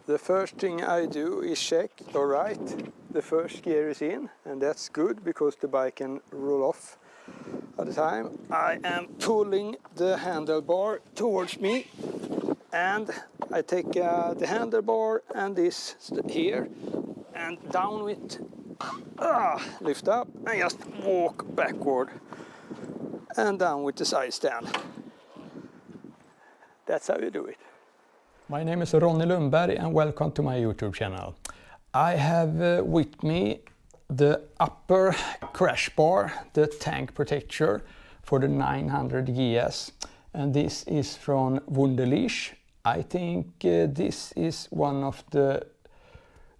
The first thing I do is check, all right, the first gear is in, and that's good because the bike can roll off at the time. I am pulling the handlebar towards me, and I take the handlebar and this here and down with, lift up and just walk backward and down with the side stand. That's how you do it. My name is Ronnie Lundberg and welcome to my YouTube channel. I have with me the upper crash bar, the tank protector for the 900 GS, and this is from Wunderlich. I think this is one of the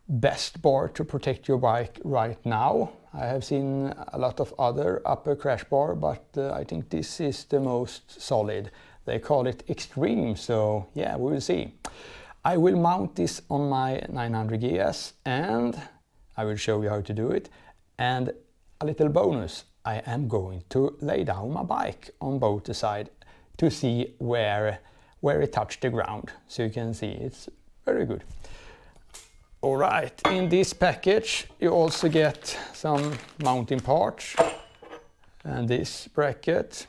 best bar to protect your bike right now. I have seen a lot of other upper crash bar, but I think this is the most solid. They call it extreme, so yeah, we will see. I will mount this on my 900 GS and I will show you how to do it. And a little bonus, I am going to lay down my bike on both the side to see where it touched the ground. So you can see it's very good. All right, in this package you also get some mounting parts and this bracket.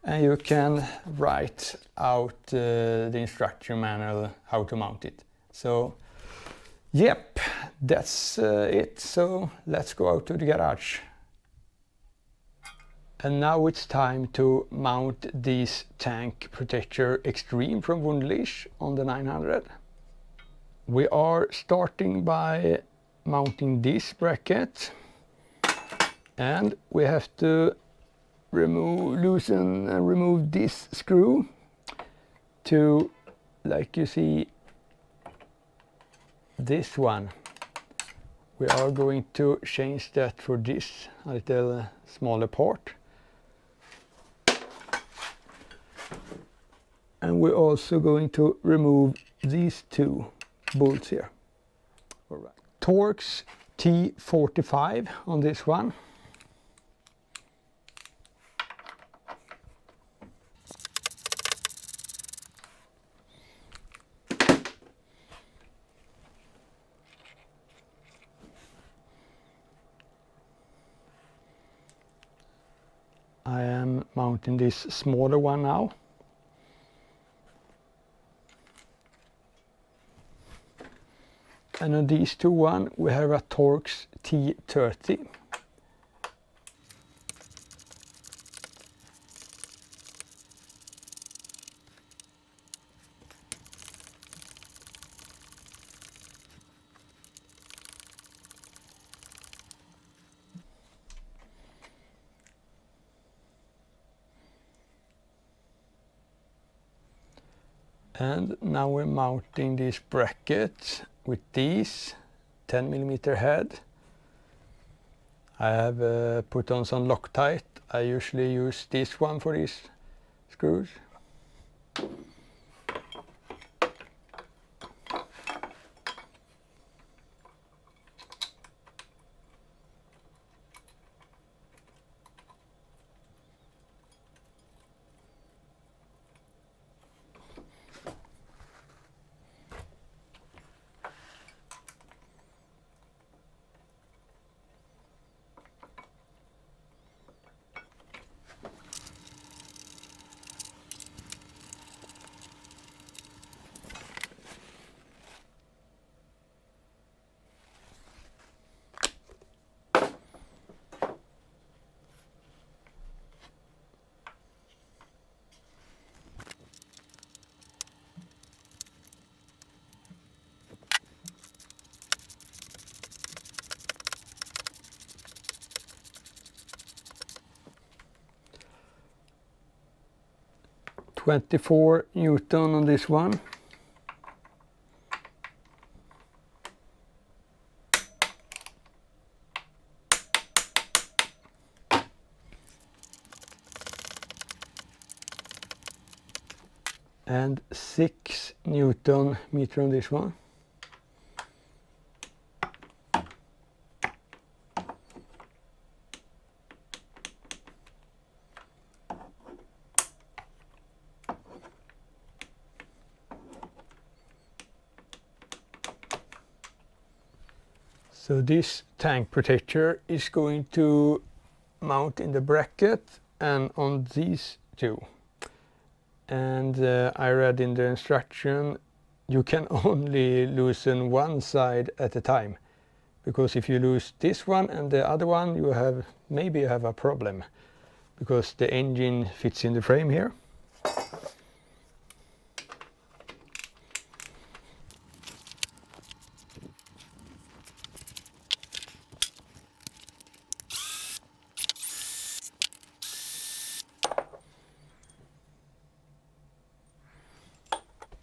And you can write out the instruction manual how to mount it. So, yep, that's it. So let's go out to the garage. And now it's time to mount this tank protector extreme from Wunderlich on the 900. We are starting by mounting this bracket, and we have to loosen and remove this screw to, like you see, this one. We are going to change that for this a little smaller part. And we're also going to remove these two bolts here. All right. Torx T45 on this one. I am mounting this smaller one now. And on these two we have a Torx T30. And now we're mounting this bracket with these 10mm head. I have put on some Loctite. I usually use this one for these screws. .24 Newton on this one. And 6 Newton meter on this one. So this tank protector is going to mount in the bracket and on these two. And I read in the instruction you can only loosen one side at a time, because if you lose this one and the other one, you have maybe a problem, because the engine fits in the frame here.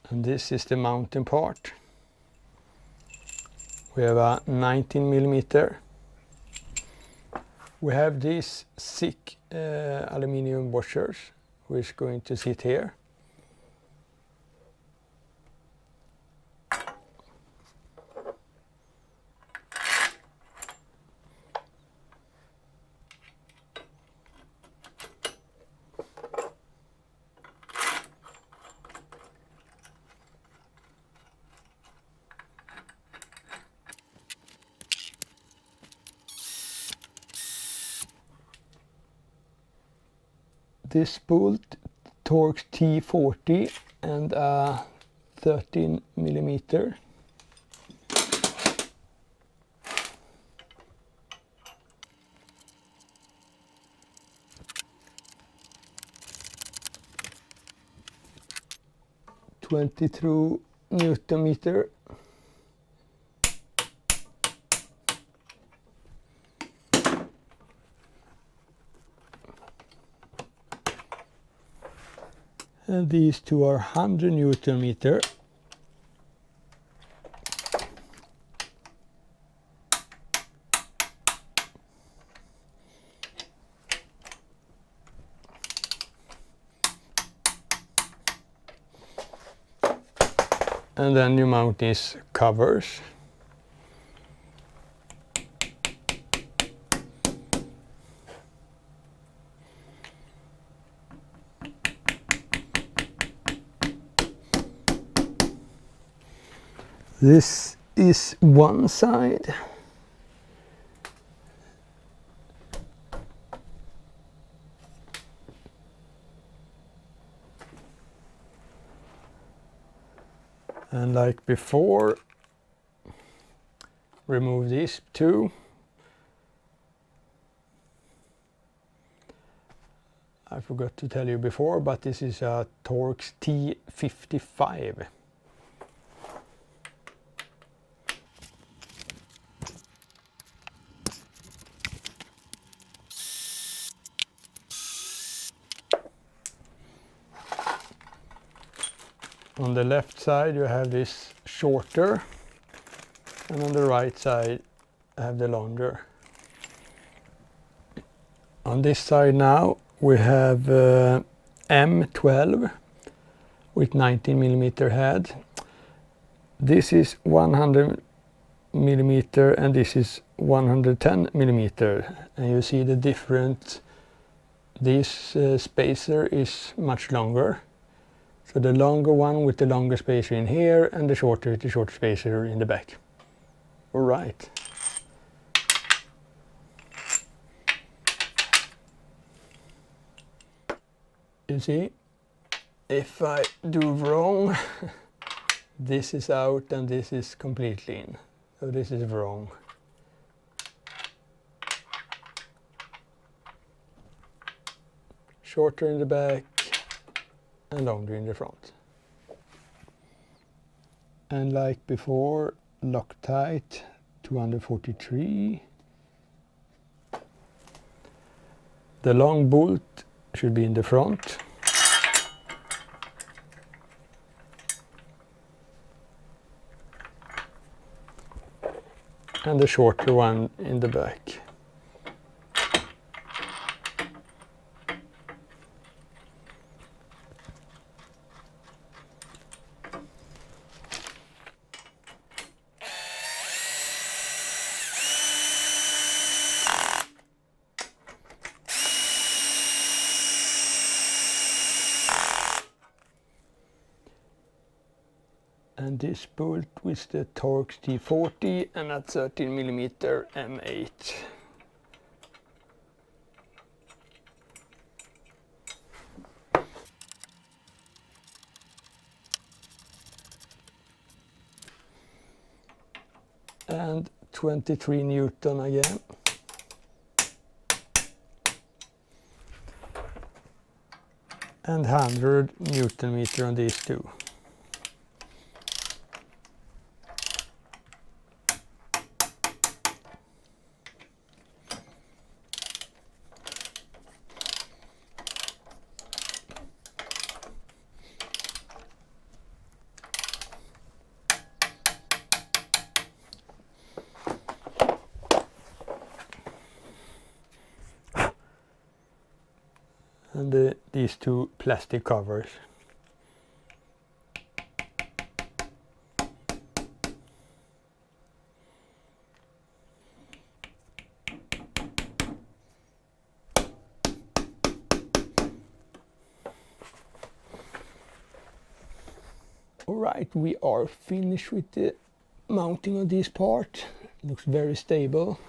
And this is the mounting part. We have a 19mm. We have these thick aluminium washers, which is going to sit here. This bolt Torx T40 and a 13mm. .22 Newton meter. And these two are 100 Newton meter. And then you mount these covers. This is one side. And like before, remove these two. I forgot to tell you before, but this is a Torx T55. On the left side you have this shorter, and on the right side I have the longer. On this side now we have M12 with 19mm head. This is 100mm and this is 110mm, and you see the difference. This spacer is much longer. So the longer one with the longer spacer in here, and the shorter spacer in the back. All right. You see, if I do wrong, this is out and this is completely in. So this is wrong. Shorter in the back and longer in the front. And like before, Loctite 243. The long bolt should be in the front. And the shorter one in the back. And this bolt with the Torx T40 and a 13mm M8. And 23 Newton again. And 100 Newton meter on these two. And these two plastic covers. Alright, we are finished with the mounting of this part. Looks very stable.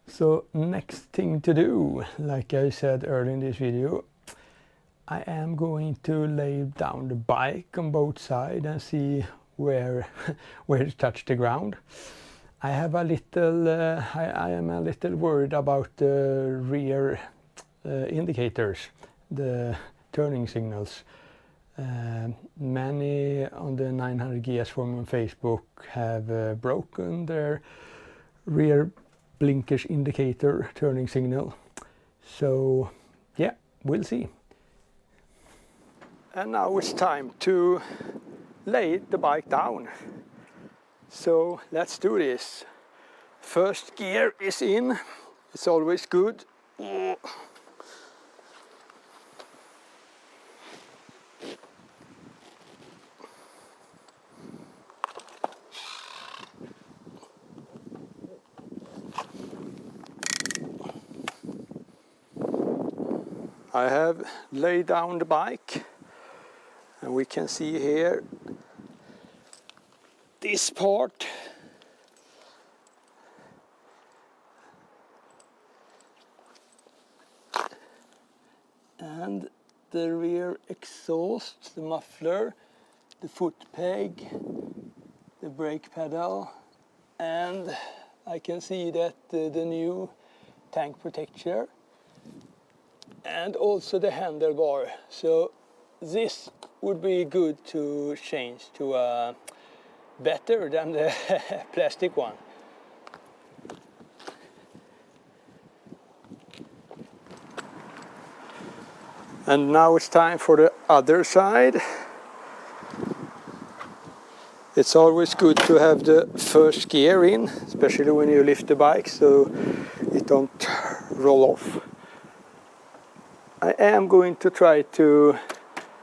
So next thing to do, like I said earlier in this video, I am going to lay down the bike on both sides and see where it touched the ground. I have a little, I am a little worried about the rear indicators, the turning signals. Many on the 900 GS forum on Facebook have broken their rear blinkers indicator turning signal. So yeah, we'll see. And now it's time to lay the bike down. So let's do this. First gear is in. It's always good. I have laid down the bike, and we can see here this part. And the rear exhaust, the muffler, the foot peg, the brake pedal, and I can see that the new tank protector, and also the handlebar. So this would be good to change to a better than the plastic one. And now it's time for the other side. It's always good to have the first gear in, especially when you lift the bike, so it don't roll off. I am going to try to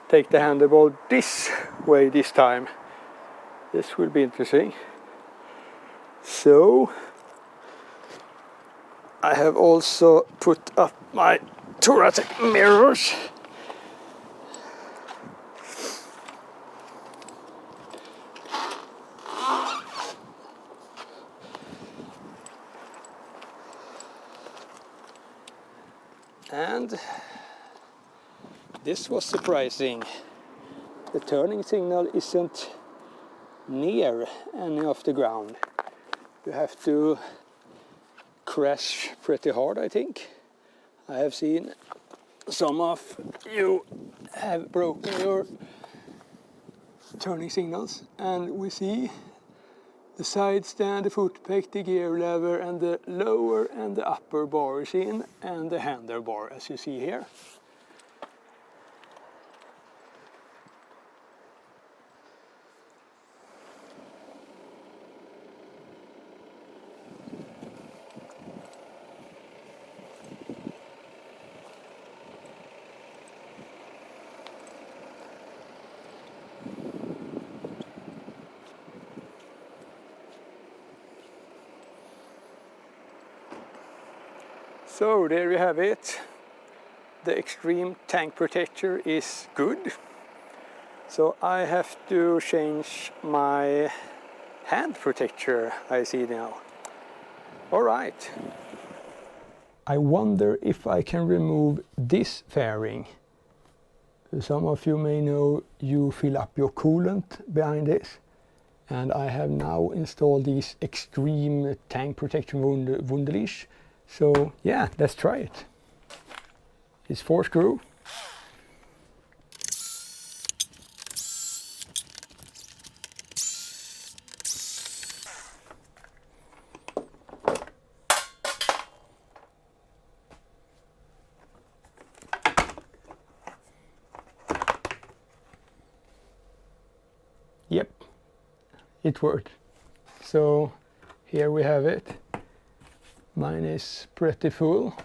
take the handlebar this way this time. This will be interesting. So I have also put up my thoracic mirrors. And this was surprising. The turning signal isn't near any of the ground. You have to crash pretty hard, I think. I have seen some of you have broken your turning signals, and we see the side stand, the foot peg, the gear lever, and the lower and the upper bar is in, and the handlebar, as you see here. So there you have it. The extreme tank protector is good. So I have to change my hand protector, I see now. All right. I wonder if I can remove this fairing. Some of you may know you fill up your coolant behind this. And I have now installed these extreme tank protection Wunderlich. So yeah, let's try it. It's 4 screw. Yep, it worked. So here we have it. Mine is pretty full.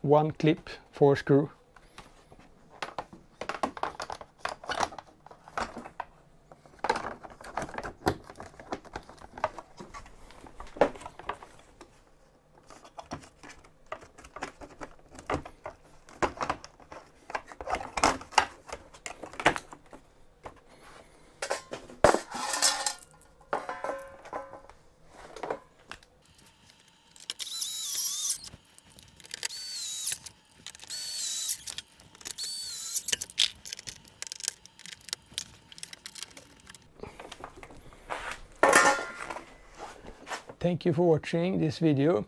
1 clip, 4 screw. Thank you for watching this video.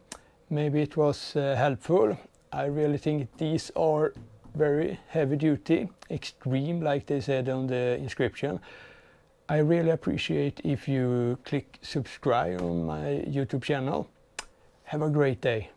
Maybe it was helpful. I really think these are very heavy duty, extreme like they said on the inscription. I really appreciate if you click subscribe on my YouTube channel. Have a great day.